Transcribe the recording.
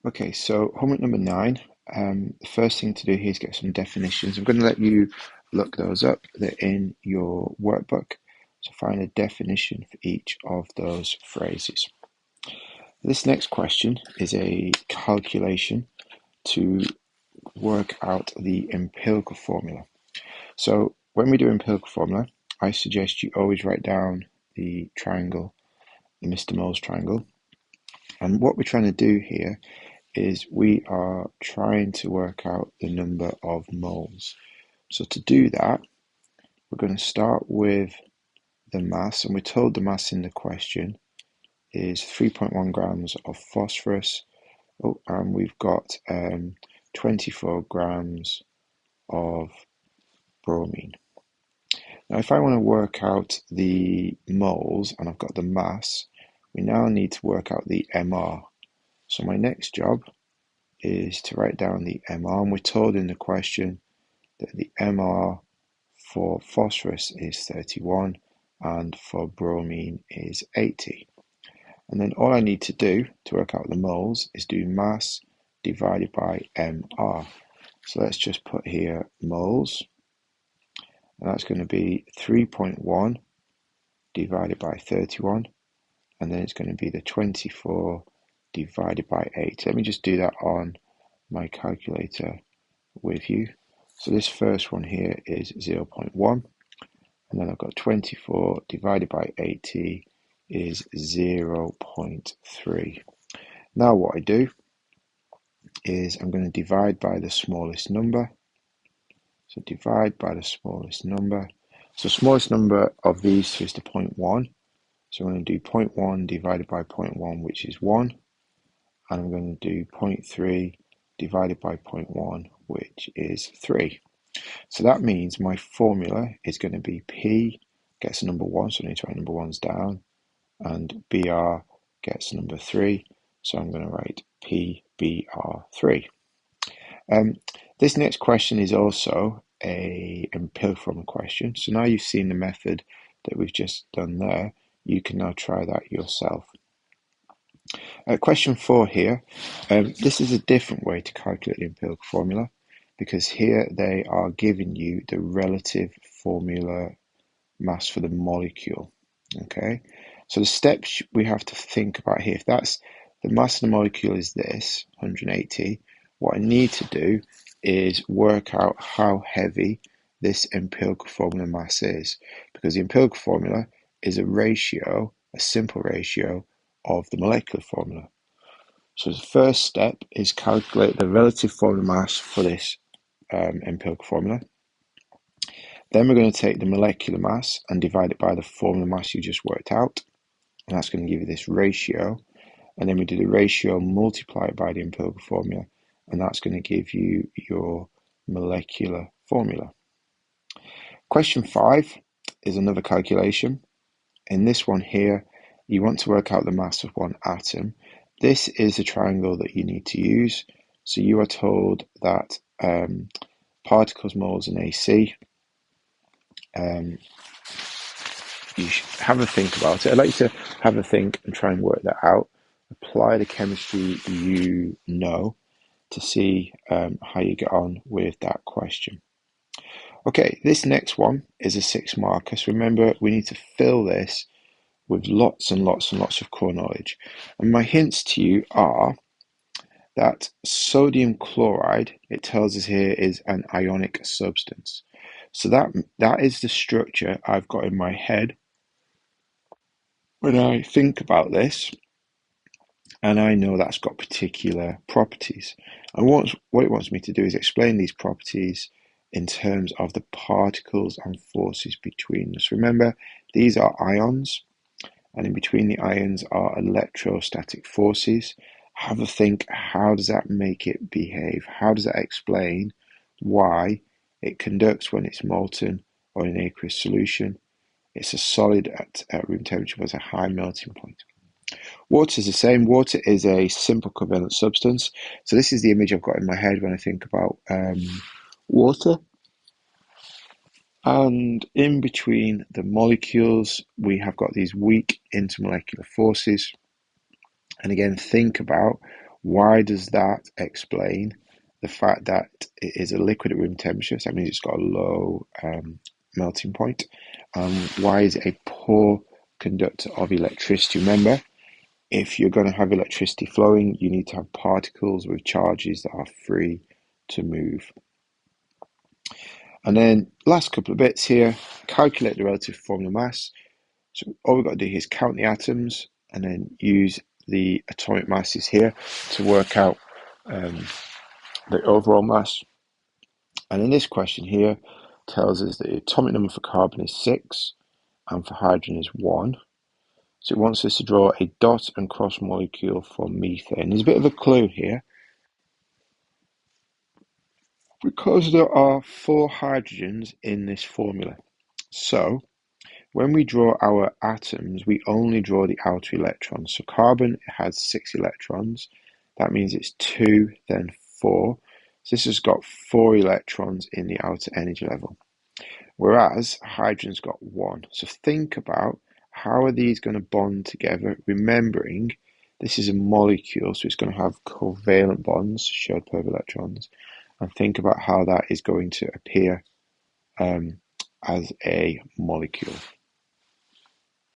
Okay, so homework number 9. The first thing to do here is get some definitions. I'm going to let you look those up. They're in your workbook. So find a definition for each of those phrases. This next question is a calculation to work out the empirical formula. So when we do empirical formula, I suggest you always write down the triangle, the Mr. Mole's triangle. And what we're trying to do here is we are trying to work out the number of moles. So to do that, we're going to start with the mass, and we're told the mass in the question is 3.1 grams of phosphorus. Oh, and we've got 24 grams of bromine. Now, if I want to work out the moles and I've got the mass, we now need to work out the MR. So my next job is to write down the MR, and we're told in the question that the MR for phosphorus is 31 and for bromine is 80. And then all I need to do to work out the moles is do mass divided by MR. So let's just put here moles, and that's going to be 3.1 divided by 31, and then it's going to be the 24 divided by 8. Let me just do that on my calculator with you. So this first one here is 0.1, and then I've got 24 divided by 80 is 0.3. Now what I do is I'm going to divide by the smallest number. So divide by the smallest number. So smallest number of these two is the 0.1. So I'm going to do 0.1 divided by 0.1, which is 1. And I'm going to do 0.3 divided by 0.1, which is 3. So that means my formula is going to be P gets number 1, so I need to write number 1's down, and BR gets number 3, so I'm going to write PBR3. This next question is also a empirical formula question. So now you've seen the method that we've just done there, you can now try that yourself. Question 4 here. This is a different way to calculate the empirical formula, because here they are giving you the relative formula mass for the molecule. Okay, so the steps we have to think about here, if that's the mass of the molecule is this 180, what I need to do is work out how heavy this empirical formula mass is, because the empirical formula is a ratio, a simple ratio of the molecular formula. So the first step is calculate the relative formula mass for this empirical formula. Then we're going to take the molecular mass and divide it by the formula mass you just worked out, and that's going to give you this ratio. And then we do the ratio multiplied by the empirical formula, and that's going to give you your molecular formula. Question 5 is another calculation. In this one here, you want to work out the mass of one atom. This is the triangle that you need to use. So you are told that particles, moles, and AC. You should have a think about it. I'd like you to have a think and try and work that out. Apply the chemistry you know to see how you get on with that question. Okay, this next one is a 6 marker. So remember, we need to fill this with lots and lots and lots of core knowledge. And my hints to you are that sodium chloride, it tells us here, is an ionic substance. So that is the structure I've got in my head when I think about this, and I know that's got particular properties. And what it wants me to do is explain these properties in terms of the particles and forces between them. So remember, these are ions, and in between the ions are electrostatic forces. Have a think, how does that make it behave? How does that explain why it conducts when it's molten or in aqueous solution? It's a solid at room temperature with a high melting point. Water is the same. Water is a simple covalent substance. So this is the image I've got in my head when I think about water. And in between the molecules, we have got these weak intermolecular forces. And again, think about Why does that explain the fact that it is a liquid at room temperature? So that means it's got a low melting point. Why is it a poor conductor of electricity? Remember, if you're going to have electricity flowing, you need to have particles with charges that are free to move. And then last couple of bits here, calculate the relative formula mass. So all we've got to do here is count the atoms and then use the atomic masses here to work out the overall mass. And in this question here, tells us that the atomic number for carbon is 6 and for hydrogen is 1. So it wants us to draw a dot and cross molecule for methane. There's a bit of a clue here. Because there are 4 hydrogens in this formula. So when we draw our atoms, we only draw the outer electrons. So carbon has 6 electrons. That means it's 2, then 4. So this has got 4 electrons in the outer energy level. Whereas hydrogen's got 1. So think about how are these going to bond together, remembering this is a molecule, so it's going to have covalent bonds, shared pair of electrons, and think about how that is going to appear as a molecule.